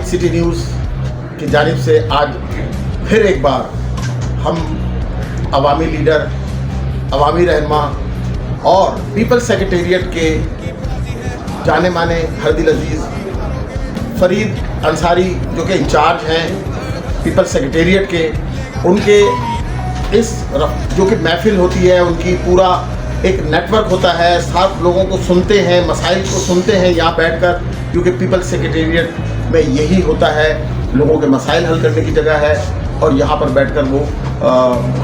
City news की जानिब से आज फिर एक बार हम अवामी लीडर, अवामी रहनुमा और पीपल्स सेक्रेटेरिएट के जाने माने हरदिल अजीज़ फरीद अंसारी जो कि इंचार्ज हैं पीपल्स सेक्रेटेरिएट के, उनके इस जो कि महफिल होती है, उनकी पूरा एक नेटवर्क होता है, साथ लोगों को सुनते हैं, मसाइल को सुनते हैं यहाँ बैठकर, क्योंकि पीपल्स सेक्रेटेरिएट में यही होता है, लोगों के मसाइल हल करने की जगह है। और यहाँ पर बैठकर वो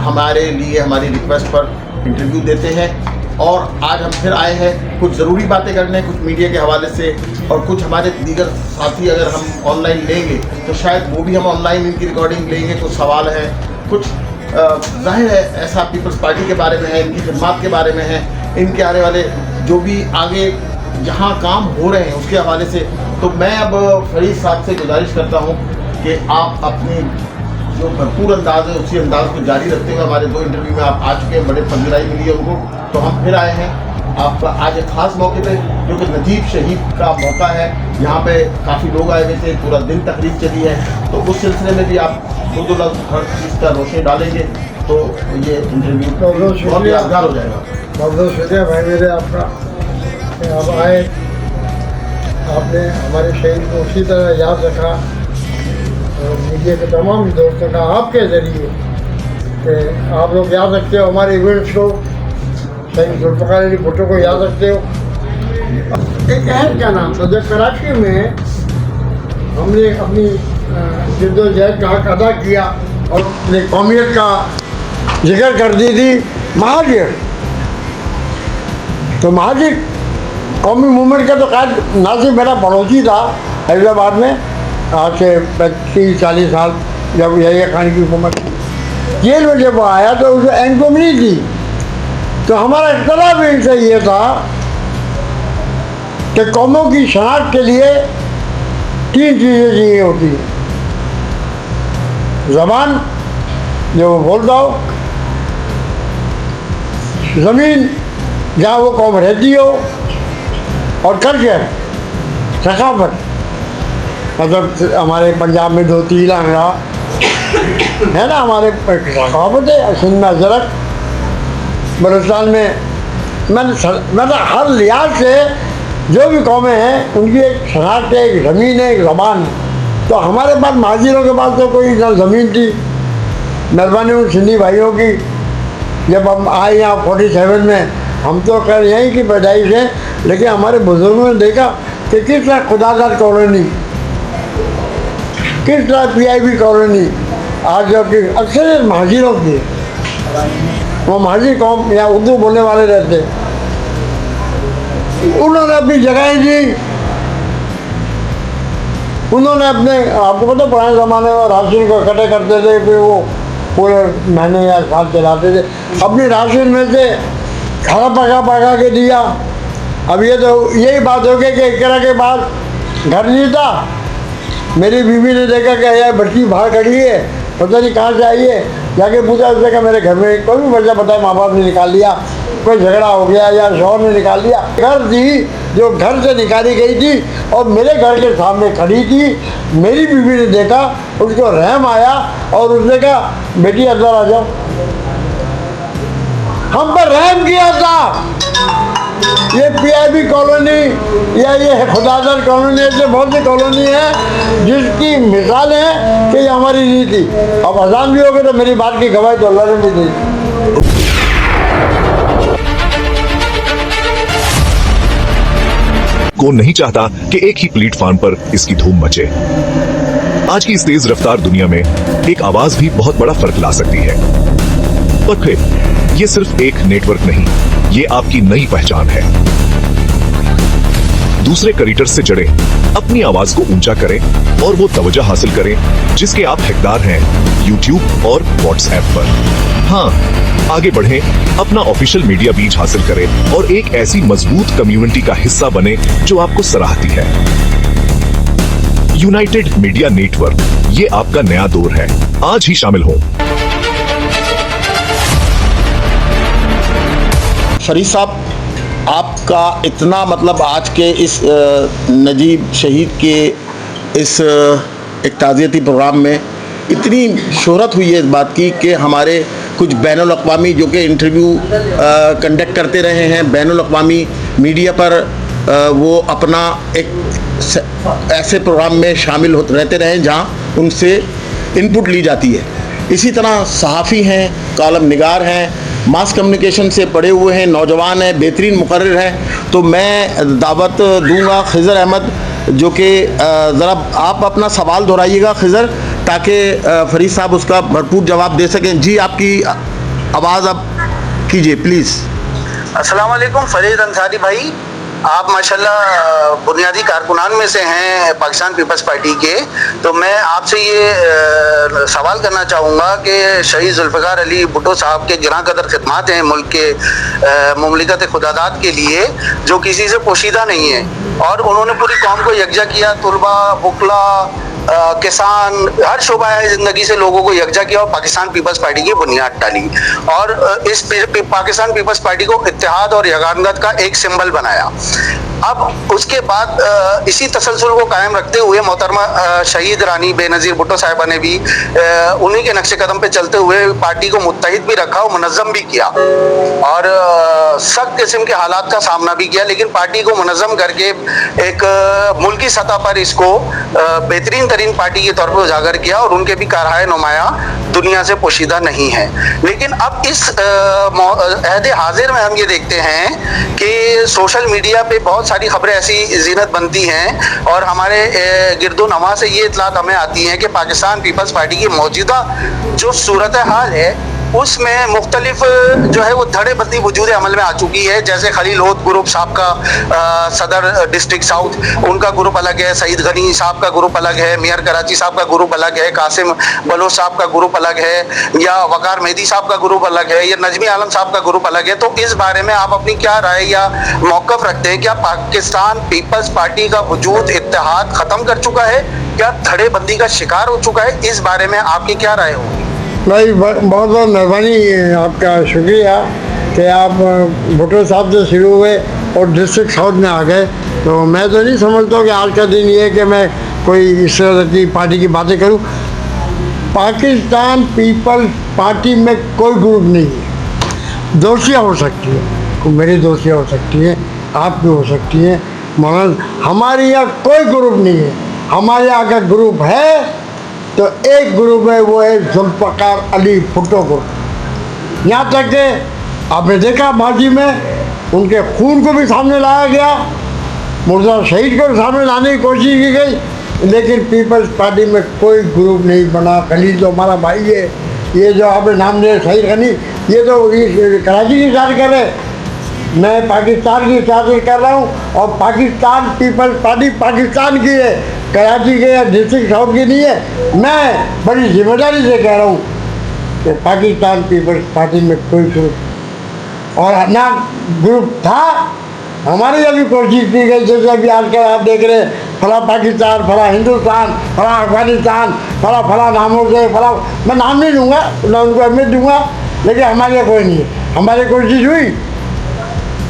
हमारे लिए हमारी रिक्वेस्ट पर इंटरव्यू देते हैं। और आज हम फिर आए हैं कुछ ज़रूरी बातें करने, कुछ मीडिया के हवाले से, और कुछ हमारे दीगर साथी अगर हम ऑनलाइन लेंगे तो शायद वो भी हम ऑनलाइन इनकी रिकॉर्डिंग लेंगे। कुछ सवाल हैं, कुछ जाहिर है ऐसा पीपल्स पार्टी के बारे में है, इनकी खिदमत के बारे में है, इनके आने वाले जो भी आगे जहाँ काम हो रहे हैं उसके हवाले से। तो मैं अब फरीद साहब से गुजारिश करता हूँ कि आप अपनी जो भरपूर अंदाज़ है उसी अंदाज़ को जारी रखते हुए, हमारे 2 इंटरव्यू में आप आ चुके हैं, बड़े पगीराई मिली है उनको, तो हम फिर आए हैं आपका आज एक ख़ास मौके पे जो कि नजीब शहीद का मौका है। यहाँ पे काफ़ी लोग आए हुए थे, पूरा दिन तकरीब चली है, तो उस सिलसिले में भी आप दो लफ्ज़ हर चीज़ का रोशनी डालेंगे तो ये इंटरव्यू बहुत यादगार हो जाएगा। बहुत शुक्रिया भाई मेरे आपका, आप आए, आपने हमारे शहीद को उसी तरह याद रखा, और मीडिया के तमाम दोस्तों का आपके ज़रिए कि आप लोग याद रखते हो हमारे इवेंट्स को, शहीद जुल्फ़िकार अली भुट्टो को याद रखते हो। एक अहम का नाम था जब कराची में हमने अपनी जद्दोजहद का हक अदा किया और अपनी कौमियत का जिक्र कर दी थी महाजिर। तो महाजिर कौमी मूवमेंट का तो खैर नासिर मेरा पड़ोसी था हैदराबाद में, आज से 35-40 साल जब यही खान की हुकूमत जेल में जब आया तो उसे एनकम नहीं थी। तो हमारा इख्तलाफ इनसे ये था कि कौमों की शनाख्त के लिए 3 चीज़ें चाहिए होती हैं, ज़बान जो वो बोलता हो, ज़मीन जहाँ वो कौम रहती हो, और कल्चर, सकाफत। मतलब हमारे पंजाब में धोती लांगड़ा है ना, हमारे सकाफत है, सिंध में अजरक, बलूचिस्तान में मतलब हर लिहाज से जो भी कौमें हैं उनकी एक शनाख्त है, एक ज़मीन है, एक ज़बान है। तो हमारे पास महाजिरों के पास तो कोई ना ज़मीन थी, मेहरबानी उन सिंधी भाइयों की। जब हम आए यहाँ 47 में, हम तो खैर यहीं की पैदाइश है, लेकिन हमारे बुजुर्गों ने देखा कि किस तरह खुदादार कॉलोनी, किस तरह PIB कॉलोनी आज जो कि अक्सर महाजिरों की, वो महाजिर कौम या उर्दू बोलने वाले रहते, उन्होंने अपनी जगहें दी, उन्होंने अपने, आपको पता पुराने ज़माने में राशन को इकट्ठे करते थे, फिर वो पूरे महीने या साल चलाते थे, अपनी राशन में से खाना पका के दिया। अब ये तो यही बात हो गई कि एक तरह के बाद घर नहीं था, मेरी बीवी ने देखा कि यार बच्ची बाहर खड़ी है, पता नहीं कहाँ से आई है, जाके पूछा उसने कहा मेरे घर में कोई भी बच्चा बताए माँ बाप ने निकाल लिया, कोई झगड़ा हो गया या शौहर ने निकाल लिया। घर थी जो घर से निकाली गई थी और मेरे घर के सामने खड़ी थी, मेरी बीवी ने देखा, उसको रहम आया और उसने कहा बेटी अंदर आ जाओ, हम पर रहम किया था। ये PIB कॉलोनी या ये खुदादर कॉलोनी, ऐसे बहुत सी कॉलोनी है जिसकी मिसाल है कि ये हमारी नहीं थी। अब अजान भी हो गए तो मेरी बात की गवाही तो अल्लाह ने भी दी। कौन नहीं चाहता कि एक ही प्लेटफॉर्म पर इसकी धूम मचे। आज की इस तेज रफ्तार दुनिया में एक आवाज भी बहुत बड़ा फर्क ला सकती है। पर फिर ये सिर्फ एक नेटवर्क नहीं, ये आपकी नई पहचान है। दूसरे क्रिएटर्स से जुड़े, अपनी आवाज को ऊंचा करें और वो तवज्जो हासिल करें जिसके आप हकदार हैं YouTube और WhatsApp पर। हाँ, आगे बढ़ें, अपना ऑफिशियल मीडिया बीज हासिल करें और एक ऐसी मजबूत कम्युनिटी का हिस्सा बने जो आपको सराहती है। यूनाइटेड मीडिया नेटवर्क, ये आपका नया दौर है। आज ही शामिल हों। फरीद साहब, आपका इतना मतलब आज के इस नजीब शहीद के इस एक ताज़ियती प्रोग्राम में इतनी शोहरत हुई है इस बात की कि हमारे कुछ बैनुल अक़वामी जो कि इंटरव्यू कंडक्ट करते रहे हैं, बैनुल अक़वामी मीडिया पर वो अपना एक ऐसे प्रोग्राम में शामिल होते रहते रहे जहाँ उनसे इनपुट ली जाती है। इसी तरह सहाफ़ी हैं, कॉलम निगार हैं, मास कम्युनिकेशन से पढ़े हुए हैं, नौजवान हैं, बेहतरीन मुकर्रिर हैं। तो मैं दावत दूंगा खिज़र अहमद जो कि ज़रा आप अपना सवाल दोहराइएगा खिज़र, ताकि फरीद साहब उसका भरपूर जवाब दे सकें। जी, आपकी आवाज़ आप कीजिए प्लीज़। अस्सलाम वालेकुम फरीद अंसारी भाई, आप माशाल्लाह बुनियादी कारकुनान में से हैं पाकिस्तान पीपल्स पार्टी के। तो मैं आपसे ये सवाल करना चाहूँगा कि शहीद जुल्फ़िकार अली भुट्टो साहब के गिरां कदर खिदमात हैं मुल्क के मुमलिकत खुदादात के लिए, जो किसी से पोशीदा नहीं है, और उन्होंने पूरी कौम को यकजा किया, तुलबा, बुकला, किसान, हर शोबा ज़िंदगी से लोगों को यकजा किया और पाकिस्तान पीपल्स पार्टी की बुनियाद डाली, और इस पाकिस्तान पीपल्स पार्टी को इत्तेहाद और यगानत का एक सिंबल बनाया। अब उसके बाद इसी तसलसल को कायम रखते हुए मोहतरमा शहीद रानी बेनज़ीर भुट्टो साहिबा ने भी उन्हीं के नक्शे कदम पे चलते हुए पार्टी को मुत्तहिद भी रखा और मुनज़्ज़म भी किया, और सख्त किस्म के हालात का सामना भी किया, लेकिन पार्टी को मुनज़्ज़म करके एक मुल्की सतह पर इसको बेहतरीन तरीन पार्टी के तौर पर उजागर किया, और उनके भी कारहाय नुमाया दुनिया से पोशीदा नहीं है। लेकिन अब इस अहद हाजिर में हम ये देखते हैं कि सोशल मीडिया पे बहुत सारी खबरें ऐसी जीनत बनती हैं, और हमारे गिरदो नवा से ये इतलात हमें आती हैं कि पाकिस्तान पीपल्स पार्टी की मौजूदा जो सूरत हाल है उसमें मुख्तलिफ जो है वो धड़े बंदी वजूद अमल में आ चुकी है। जैसे खलील होत ग्रुप साहब का सदर डिस्ट्रिक्ट साउथ, उनका ग्रुप अलग है, सईद गनी साहब का ग्रुप अलग है, मेयर कराची साहब का ग्रुप अलग है, कासिम बलोच साहब का ग्रुप अलग है, या वकार मेहदी साहब का ग्रुप अलग है, या नजमी आलम साहब का ग्रुप अलग है। तो इस बारे में आप अपनी क्या राय या मौक़िफ़ रखते हैं? क्या पाकिस्तान पीपल्स पार्टी का वजूद इत्तेहाद ख़त्म कर चुका है, क्या धड़े बंदी का शिकार हो चुका है? इस बारे में आपकी क्या राय होगी? भाई बहुत बहुत मेहरबानी, आपका शुक्रिया कि आप भुट्टो साहब से शुरू हुए और डिस्ट्रिक्ट साउथ में आ गए। तो मैं तो नहीं समझता कि आज का दिन ये है कि मैं कोई इस तरह की पार्टी की बातें करूं। पाकिस्तान पीपल्स पार्टी में कोई ग्रुप नहीं है। दोस्तियाँ हो सकती हैं, मेरी दोस्तियाँ हो सकती हैं, आपकी हो सकती हैं, मगर हमारे यहाँ कोई ग्रुप नहीं है। हमारे यहाँ का ग्रुप है तो एक ग्रुप है, वो है जुल्फ़िकार अली भुट्टो ग्रुप। यहाँ तक कि आपने देखा माजी में उनके खून को भी सामने लाया गया, मुर्दा शहीद को भी सामने लाने की कोशिश की गई, लेकिन पीपल्स पार्टी में कोई ग्रुप नहीं बना। खलील तो हमारा भाई है, ये जो आपने नाम लिया शहीद गनी, ये तो कराची की शादी कर रहे, मैं पाकिस्तान की शादी कर रहा हूँ, और पाकिस्तान पीपल्स पार्टी पाकिस्तान की है, कराची के या डिस्ट्रिक्ट साउथ की नहीं है। मैं बड़ी जिम्मेदारी से कह रहा हूँ कि पाकिस्तान पीपल्स पार्टी में कोई ग्रुप और ना ग्रुप था। हमारी अभी कोशिश की गई, जैसे अभी आजकल आप देख रहे हैं फला पाकिस्तान, फला हिंदुस्तान, फला अफगानिस्तान, फला फला नामों से, फला मैं नाम नहीं दूँगा, ना उनको अहमियत दूँगा, लेकिन हमारे यहाँ कोई नहीं है। हमारी कोशिश हुई,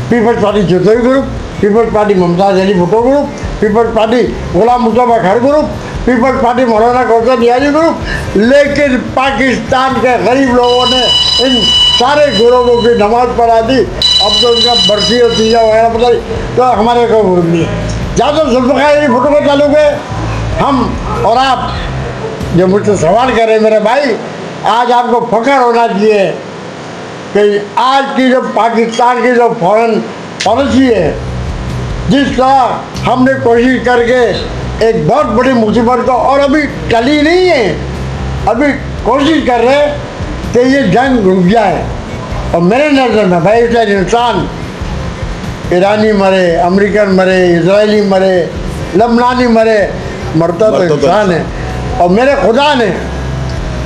Peoples Party Jatoi group, Peoples Party Mumtaz Ali Bhutto group, Peoples Party Ghulam Mustafa Khar group, Peoples party मौलाना कौसर नियाज़ी ग्रुप, लेकिन पाकिस्तान के गरीब लोगों ने इन सारे ग्रुपों की नमाज पढ़ा दी। अब तो उनका बरसी और तीजा वगैरह पता नहीं, तो हमारे कोई ग्रुप नहीं है। जहाँ तक जुल्फ़िकार अली भुट्टो को चालू गए, हम और आप जो मुझसे सवाल कर रहे हैं मेरे भाई, आज आपको फ़ख्र होना चाहिए कि आज की जो पाकिस्तान की जो फॉरेन पॉलिसी है, जिस तरह हमने कोशिश करके एक बहुत बड़ी मुसीबत को, और अभी टली नहीं है, अभी कोशिश कर रहे कि ये जंग रुक जाए। और मेरे नज़र में भाई चाहे इंसान ईरानी मरे, अमेरिकन मरे, इजरायली मरे, लबनानी मरे, मरता तो इंसान है। और मेरे खुदा ने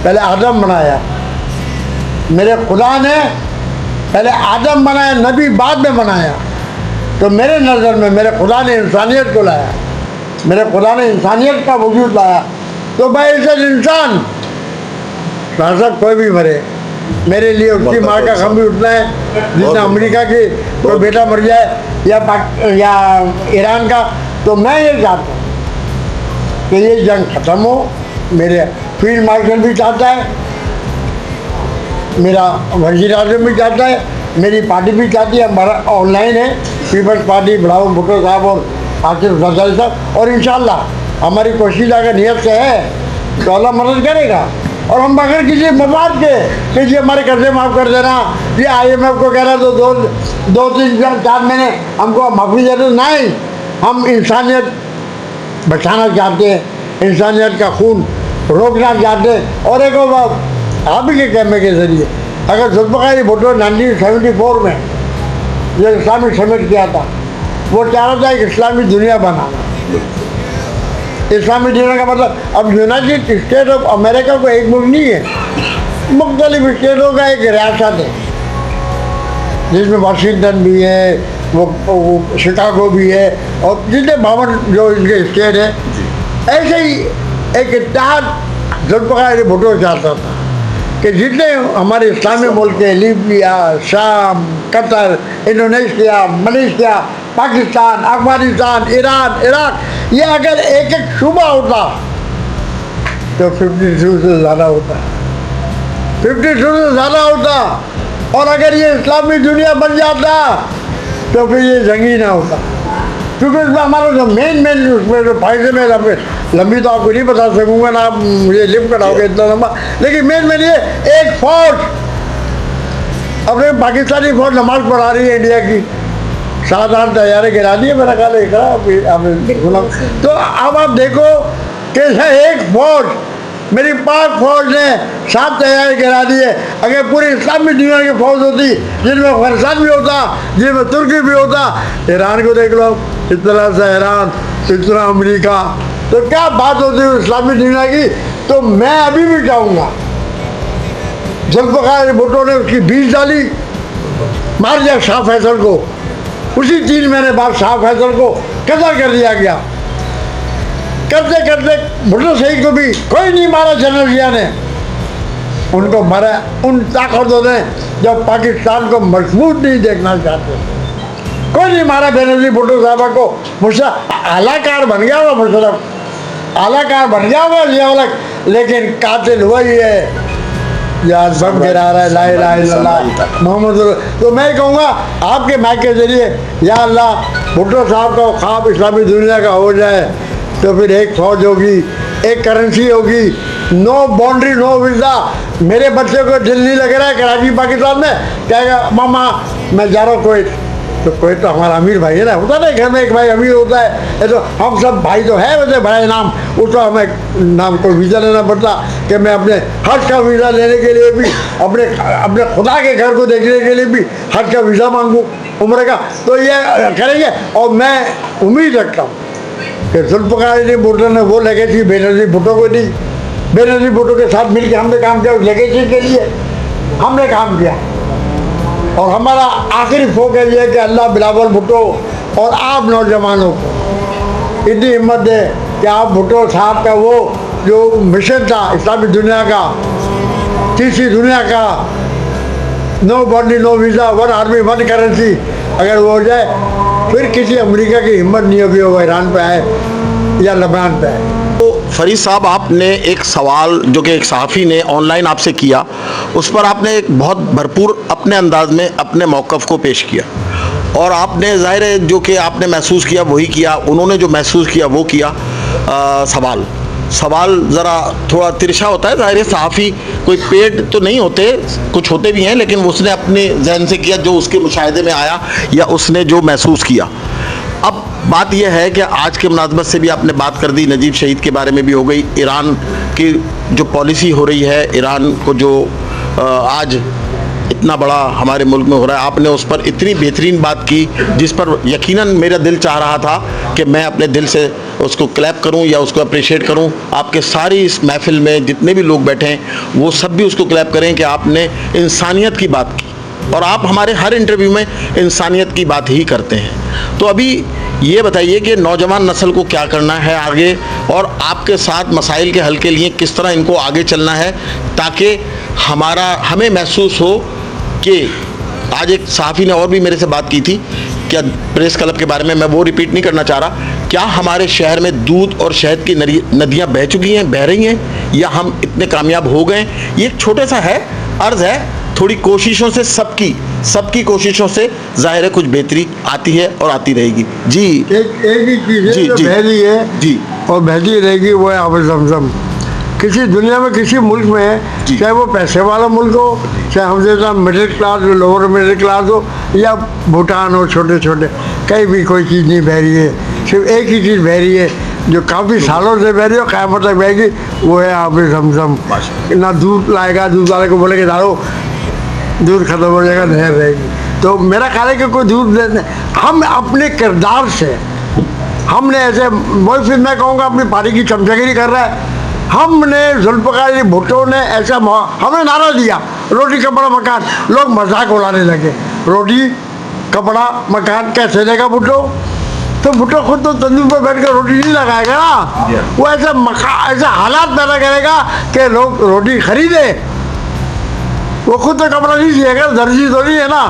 पहले आदम बनाया, मेरे खुदा ने पहले आदम बनाया, नबी बाद में बनाया। तो मेरे नज़र में मेरे खुदा ने इंसानियत को लाया, मेरे खुदा ने इंसानियत का वजूद लाया। तो भाई इसे इंसान साहब कोई भी मरे, मेरे लिए उसकी माँ का गम भी उठना है जितना अमेरिका की कोई बेटा मर जाए या ईरान का। तो मैं ये चाहता हूँ कि ये जंग ख़त्म हो। मेरे फील्ड मार्शल भी चाहता है, मेरा वज़ीर आज़म भी चाहता है, मेरी पार्टी भी चाहती है। हमारा ऑनलाइन है पीपल्स पार्टी, बिलावल भुट्टो साहब और आसिफ जरदारी साहब, और इंशाल्लाह हमारी कोशिश अगर नियत से है तो अल्लाह मदद करेगा। और हम अगर किसी मफाद के कि जी हमारे कर्जे माफ़ कर देना, ये IMF को कह रहा तो दो तीन चार महीने हमको माफ़ी दे दो, नहीं, हम इंसानियत बचाना चाहते हैं, इंसानियत का खून रोकना चाहते हैं। और एक आप ही के कहने के ज़रिए अगर जुल्फ़िकार भुट्टो 1974 में जो इस्लामिक समिट किया था, वो चाह रहा था एक इस्लामी दुनिया बनाना। इस्लामी दुनिया का मतलब अब यूनाइटेड स्टेट ऑफ अमेरिका को एक मुल्क नहीं है, मुख्तलिफ स्टेटों का एक रियासत है, जिसमें वाशिंगटन भी है, वो शिकागो भी है, और जितने 52 जो इनके स्टेट है, ऐसे ही एक इत्तेहाद जुल्फ़िकार भुट्टो चाहता था कि जितने हमारे इस्लामी मुल्क हैं, लीबिया, शाम, Qatar, Indonesia, Malaysia, Pakistan, Afghanistan, Iran, Iraq, ये अगर एक एक सूबा होता तो 52 से ज़्यादा होता, 52 से ज़्यादा होता। और अगर ये इस्लामी दुनिया बन जाता तो फिर ये जंग ही ना होता, क्योंकि उसमें हमारा जो मेन उसमें जो फायदे में लंबी तो आपको नहीं बता सकूँगा ना, आप मुझे लिप कराओगे इतना लंबा, लेकिन मेन ये एक फौज, अपने पाकिस्तानी फौज नमाज पढ़ा रही है इंडिया की, 7-8 तैयारे गिरा दिए मेरा ख्याल आपने सुना। तो अब आप देखो कि एक फौज, मेरी पाक फौज ने 7 तैयारे गिरा दिए। अगर पूरी इस्लामी दुनिया की फौज होती जिनमें अफगानिस्तान भी होता, जिनमें तुर्की भी होता, ईरान को देख लो, इतना सा ईरान, इतना अमेरिका, तो क्या बात होती है इस्लामी दुनिया की। तो मैं अभी भी चाहूँगा, जुल्फ़िकार भुट्टो ने उसकी बीज डाली, मार दिया शाह फैसल को, उसी 3 महीने बाद शाह फैसल को कत्ल कर दिया गया। करते करते भुट्टो शहीद को भी कोई नहीं मारा, जनरल जिया ने उनको मारा उन ताकतों ने जब पाकिस्तान को मजबूत नहीं देखना चाहते, कोई नहीं मारा बेनज़ीर भुट्टो साहबा को। मुशर्रफ आलाकार बन गया हुआ, मुशर्रफ आलाकार बन गया हुआ जिया, लेकिन कातिल वही है यार, बम गिरा रहा है, ला इलाहा इल्लल्लाह मोहम्मद। तो मैं कहूँगा आपके माइक के ज़रिए, या अल्लाह भुट्टो साहब का ख्वाब इस्लामी दुनिया का हो जाए, तो फिर एक फौज होगी, एक करेंसी होगी, नो बाउंड्री नो वीज़ा। मेरे बच्चे को दिल नहीं लग रहा है कराची पाकिस्तान में, कहेगा मामा मैं जा रहा हूँ कोईट, तो कोईट तो हमारा अमीर भाई है ना, होता ना घर में एक भाई अमीर होता है, ये तो हम सब भाई तो है वैसे बड़े नाम, उसको हमें नाम को वीज़ा लेना पड़ता कि मैं अपने हज का वीज़ा लेने के लिए भी, अपने खुदा के घर को देखने के लिए भी हज का वीज़ा मांगूँ उम्र का, तो ये करेंगे। और मैं उम्मीद रखता हूँ कि जुल्फ़िकार भुट्टो ने वो लेगेसी बेनज़ीर भुट्टो को दी, बेनज़ीर भुट्टो के साथ मिलकर हमने काम किया, उस लेगेसी के लिए हमने काम किया। और हमारा आखिरी फोकस ये है कि अल्लाह बिलावल भुट्टो और आप नौजवानों को इतनी हिम्मत दे कि आप भुट्टो साहब का वो जो मिशन था इस्लामी दुनिया का, तीसरी दुनिया का, no boundary no visa, 1 army 1 currency, अगर वो हो जाए फिर किसी अमेरिका की हिम्मत नहीं होगी वो ईरान पे आए या लबनान पे आए। तो फरीद साहब, आपने एक सवाल जो कि एक सहाफ़ी ने ऑनलाइन आपसे किया, उस पर आपने एक बहुत भरपूर अपने अंदाज में अपने मौक़िफ़ को पेश किया, और आपने ज़ाहिर है जो कि आपने महसूस किया वही किया, उन्होंने जो महसूस किया वो किया। सवाल ज़रा थोड़ा तिरछा होता है, ज़ाहिर है सहाफ़ी कोई पेड तो नहीं होते, कुछ होते भी हैं, लेकिन उसने अपने जहन से किया जो उसके मुशाहिदे में आया या उसने जो महसूस किया। अब बात यह है कि आज के मुनासबत से भी आपने बात कर दी, नजीब शहीद के बारे में भी हो गई, ईरान की जो पॉलिसी हो रही है, ईरान को जो आज इतना बड़ा हमारे मुल्क में हो रहा है, आपने उस पर इतनी बेहतरीन बात की जिस पर यकीनन मेरा दिल चाह रहा था कि मैं अपने दिल से उसको क्लैप करूं या उसको अप्रिशिएट करूं। आपके सारी इस महफिल में जितने भी लोग बैठे हैं वो सब भी उसको क्लैप करें कि आपने इंसानियत की बात की, और आप हमारे हर इंटरव्यू में इंसानियत की बात ही करते हैं। तो अभी ये बताइए कि नौजवान नस्ल को क्या करना है आगे, और आपके साथ मसाइल के हल के लिए किस तरह इनको आगे चलना है, ताकि हमें महसूस हो कि आज एक सहाफ़ी ने और भी मेरे से बात की थी क्या प्रेस क्लब के बारे में, मैं वो रिपीट नहीं करना चाह रहा, क्या हमारे शहर में दूध और शहद की नदियां बह चुकी हैं, बह रही हैं, या हम इतने कामयाब हो गए? ये एक छोटा सा है अर्ज है, थोड़ी कोशिशों से सबकी कोशिशों से जाहिर है कुछ बेहतरी आती है और आती रहेगी। जी एक ही चीज़ है जो बह रही है जी, और बहती रहेगी, वो है आब ज़मज़म। किसी दुनिया में किसी मुल्क में, चाहे वो पैसे वाला मुल्क हो, चाहे हम जैसा मिडिल क्लास हो, लोअर मिडिल क्लास हो, या भूटान हो, छोटे छोटे, कहीं भी कोई चीज़ नहीं बह रही है। सिर्फ एक ही चीज़ बह रही है जो काफ़ी सालों से बह रही है, क़यामत तक बहेगी, वो है आब ज़मज़म। ना दूध लाएगा, दूध वाले को बोलेगा दारो दूध खत्म हो जाएगा, नहर रहेगी। तो मेरा ख्याल है कि कोई दूध देने, हम अपने किरदार से, हमने ऐसे, फिर मैं कहूँगा अपनी पार्टी की चमचागिरी कर रहा है। हमने जुल्फ़िकार भुट्टो ने ऐसा हमें नारा दिया, रोटी कपड़ा मकान, लोग मजाक उड़ाने लगे। रोटी कपड़ा मकान कैसे देगा भुट्टो? तो भुट्टो खुद तो तंदूर पर बैठ कर रोटी नहीं लगाएगा ना, वो ऐसे हालात पैदा करेगा कि लोग रोटी खरीदे। वो खुद तो कपड़ा नहीं सिएगा, दर्जी तो नहीं है ना,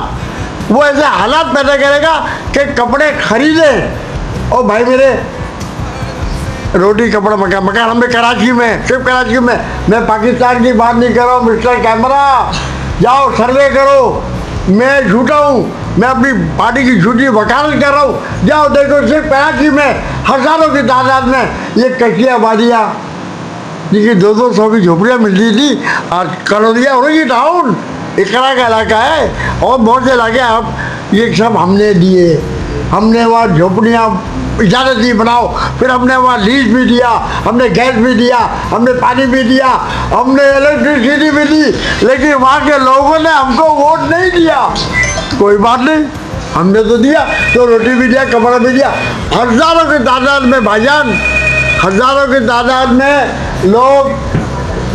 वो ऐसे हालात पैदा करेगा कि कपड़े खरीदे। और भाई मेरे, रोटी कपड़ा मकान हमें कराची में, सिर्फ कराची में, मैं पाकिस्तान की बात नहीं कर रहा हूँ। मिस्टर कैमरा, जाओ सर्वे करो, मैं झूठा हूँ, मैं अपनी पार्टी की झूठी वकालत कर रहा हूँ। जाओ देखो, सिर्फ कराची में हज़ारों की तादाद में ये कच्ची आबादियाँ, जिनकी 200 की झोपड़ियाँ मिलती थी, और कलोदिया हो रही टाउन, इकरा का इलाका है, और बहुत से इलाके अब ये सब हमने दिए। हमने वहाँ झोपड़ियाँ इजाज़त दी बनाओ, फिर हमने वहाँ लीज भी दिया, हमने गैस भी दिया, हमने पानी भी दिया, हमने इलेक्ट्रिसिटी भी दी, लेकिन वहाँ के लोगों ने हमको वोट नहीं दिया। कोई बात नहीं, हमने तो दिया, तो रोटी भी दिया, कपड़ा भी दिया। हज़ारों की तादाद में भाईजान, हज़ारों की तादाद में लोग,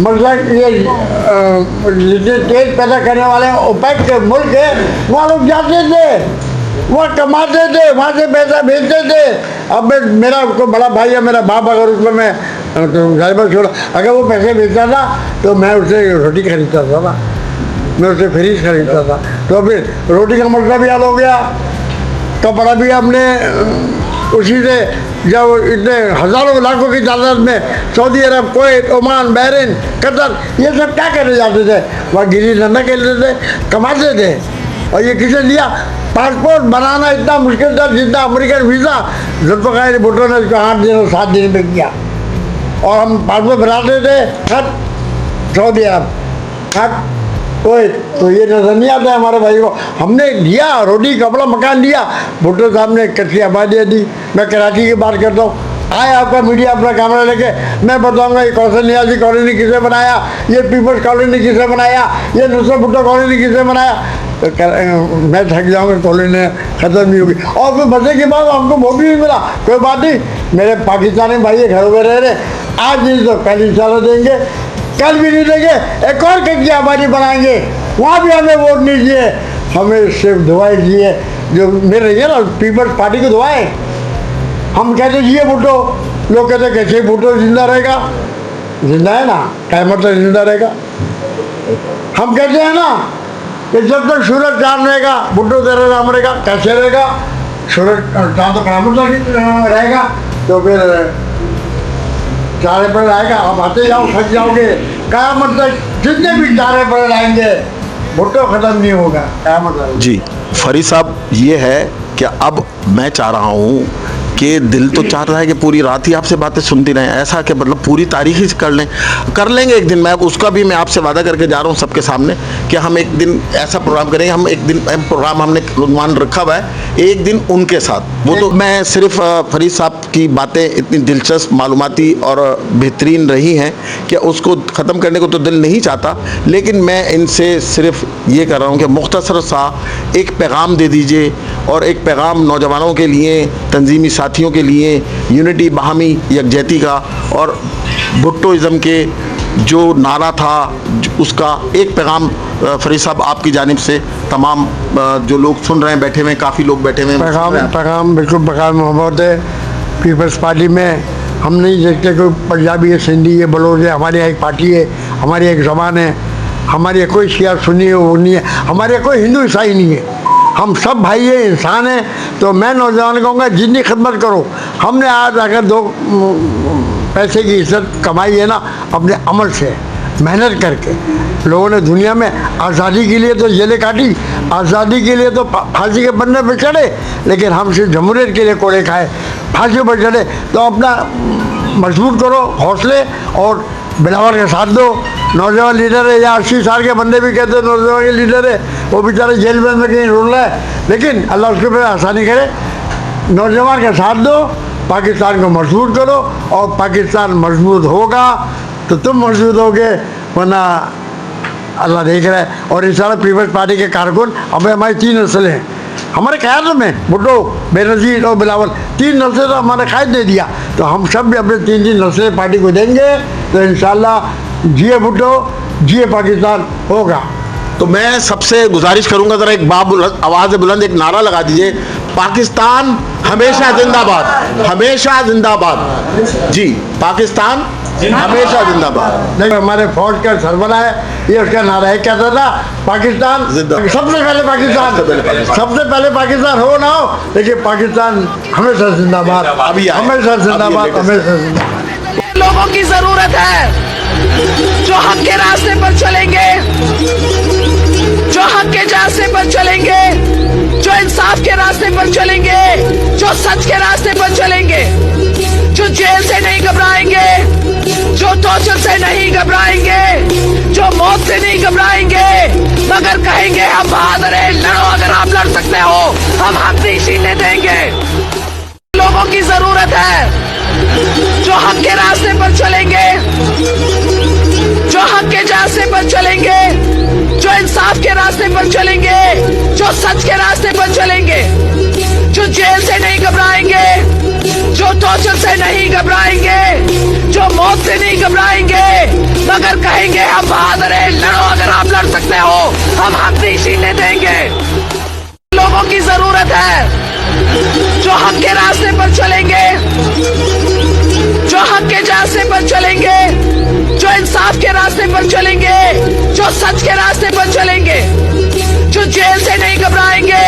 मतलब ये जितने तेल पैदा करने वाले ओपेक के मुल्क है, वहाँ लोग जाते थे, वहाँ कमाते थे, वहाँ से पैसा भेजते थे। अब मेरा कोई बड़ा भाई है, मेरा बाप, अगर उसमें मैं तो घर पर छोड़ा, अगर वो पैसे भेजता था तो मैं उससे रोटी खरीदता था, मैं उससे फ्रिज खरीदता था। तो फिर रोटी का मसला भी हल हो गया, कपड़ा भी हमने उसी से, जब इतने हज़ारों लाखों की तादाद में सऊदी अरब, कुवैत, ओमान, बहरीन, कतर, ये सब क्या करने जाते थे? वहाँ गिरी धंधा खेलते थे, कमाते थे। और ये किसे दिया? पासपोर्ट बनाना इतना मुश्किल था जितना अमेरिकन वीज़ा जुल्फ़िकार भुट्टो ने इसको 8 दिन और 7 दिन में किया। और हम पासपोर्ट बनाते थे, खत सऊदी अरब, खत कुवैत, तो ये नजर नहीं आता है हमारे भाई को। हमने दिया, रोटी कपड़ा मकान दिया, भुट्टो साहब ने कच्ची आबादियाँ दी। मैं कराची की बात करता हूँ, आए आपका मीडिया अपना कैमरा लेके, मैं बताऊंगा ये कौशल नियाज़ी कॉलोनी किसे बनाया, ये पीपल्स कॉलोनी किसे बनाया, ये नुसरत भुट्टो कॉलोनी किसे बनाया। तो मैं थक जाऊंगा, कॉलोनी ख़त्म नहीं होगी। और फिर बचे के बाद हमको वोट भी नहीं मिला, कोई बात नहीं, मेरे पाकिस्तानी भाई घरों में रह रहे, आज नहीं तो कल इंशाल्लाह देंगे, कल भी नहीं देंगे, एक और कच्ची आबादी बनाएंगे, वहाँ भी हमें वोट नहीं दिए, हमें सिर्फ दुआएं दिए जो मिल रही है ना पीपल्स पार्टी की दुआएं। हम कहते जिए भुट्टो, लोग कहते कैसे भुट्टो जिंदा रहेगा, जिंदा है ना, क़यामत तक जिंदा रहेगा। हम कहते हैं ना कि जब तक सूरज चांद रहेगा भुट्टो तेरा नाम रहेगा, कैसे रहेगा? सूरज चांद तो क़यामत तक रहेगा, तो फिर चारे पर आएगा, आप आते जाओ, थक जाओगे, क़यामत तक जितने भी चारे पर आएंगे भुट्टो ख़त्म नहीं होगा, क़यामत तक। जी फरीद साहब, ये है कि अब मैं चाह रहा हूँ कि दिल तो चाह रहा है कि पूरी रात ही आपसे बातें सुनती रहें, ऐसा कि मतलब पूरी तारीख ही कर लेंगे एक दिन। मैं उसका भी मैं आपसे वादा करके जा रहा हूँ सबके सामने कि हम एक दिन ऐसा प्रोग्राम करेंगे। हम एक दिन प्रोग्राम हमने अनुमान रखा हुआ है, एक दिन उनके साथ। वो तो मैं सिर्फ फरीद साहब की बातें इतनी दिलचस्प, मालूमाती और बेहतरीन रही हैं कि उसको ख़त्म करने को तो दिल नहीं चाहता, लेकिन मैं इनसे सिर्फ ये कर रहा हूँ कि मुख्तसर सा एक पैगाम दे दीजिए, और एक पैगाम नौजवानों के लिए, तंजीमी साथियों के लिए, यूनिटी, बाहमी यकजहती का, और भुट्टोइज़म के जो नारा था उसका एक पैगाम फरीद साहब आपकी जानिब से तमाम जो लोग सुन रहे हैं, बैठे हुए हैं, काफ़ी लोग बैठे हुए हैं, पैगाम बिल्कुल पैगाम मोहब्बत है। पीपल्स पार्टी में हम नहीं देखते कोई पंजाबी है, सिंधी है, बलोच है, हमारी एक पार्टी है, हमारी एक ज़बान है, हमारी कोई शिया सुन्नी है वो नहीं है, हमारे कोई हिंदू ईसाई नहीं है, हम सब भाई हैं, इंसान हैं। तो मैं नौजवान कहूँगा जितनी खिदमत करो। हमने आज अगर 2 पैसे की इज्जत कमाई है ना अपने अमल से, मेहनत करके। लोगों ने दुनिया में आज़ादी के लिए तो जेलें काटी, आज़ादी के लिए तो फांसी के बन्ने पर चढ़े, लेकिन हम सिर्फ जमहूरियत के लिए कोड़े खाए, फांसी पर चढ़े। तो अपना मजबूत करो हौसले और बिलावल का साथ दो। नौजवान लीडर है, या 80 साल के बंदे भी कहते हैं नौजवान के लीडर है, वो बेचारे जेल में कहीं रोल रहा है, लेकिन अल्लाह उसके पे आसानी करे। नौजवान का साथ दो, पाकिस्तान को मजबूत करो, और पाकिस्तान मजबूत होगा तो तुम मजबूत होगे, वरना अल्लाह देख रहा है। और इस सारा पीपल्स पार्टी के कारकुन, हमें हमारी 3 नस्लें हैं हमारे क़यादत में, भुट्टो, बेनज़ीर और बिलावल, 3 नस्लें तो हमारे कायद ने दिया। तो हम सब भी अपने 3 नस्लें पार्टी को देंगे, तो इंशाल्लाह जिए भुट्टो, जिए पाकिस्तान होगा। तो मैं सबसे गुजारिश करूंगा, ज़रा एक आवाज़ बुलंद एक नारा लगा दीजिए, पाकिस्तान हमेशा जिंदाबाद, हमेशा जिंदाबाद। जी, पाकिस्तान हमेशा जिंदाबाद। नहीं, हमारे फौज का सरबराह है, ये उसका नारा है, कहता था पाकिस्तान सबसे पहले पाकिस्तान, सबसे पहले पाकिस्तान हो ना हो, लेकिन पाकिस्तान हमेशा जिंदाबाद, हमेशा जिंदाबाद, हमेशा जिंदाबाद। लोगों की जरूरत है जो हक के रास्ते पर चलेंगे, जो हक के रास्ते पर चलेंगे, जो इंसाफ के रास्ते पर चलेंगे, जो सच के रास्ते पर चलेंगे, जो जेल से नहीं घबराएंगे, जो टॉर्चर से नहीं घबराएंगे, जो मौत से नहीं घबराएंगे, मगर कहेंगे हम बहादुर हैं, लड़ो, अगर आप लड़ सकते हो हम हक नहीं छीनने देंगे। लोगों की जरूरत है जो हक के रास्ते पर चलेंगे, जो हक के रास्ते पर चलेंगे, जो इंसाफ के रास्ते पर चलेंगे, जो सच के रास्ते पर चलेंगे, जो जेल से नहीं घबराएंगे, जो टॉर्चर से नहीं घबराएंगे, जो मौत से नहीं घबराएंगे, मगर कहेंगे हम बहादुर हैं, लड़ो, अगर आप लड़ सकते हो हम हक नहीं छीनने देंगे। लोगों की जरूरत है जो हक के रास्ते पर चलेंगे, जो हक के रास्ते पर चलेंगे, जो इंसाफ के रास्ते पर चलेंगे, जो सच के रास्ते पर चलेंगे, जो जेल से नहीं घबराएंगे,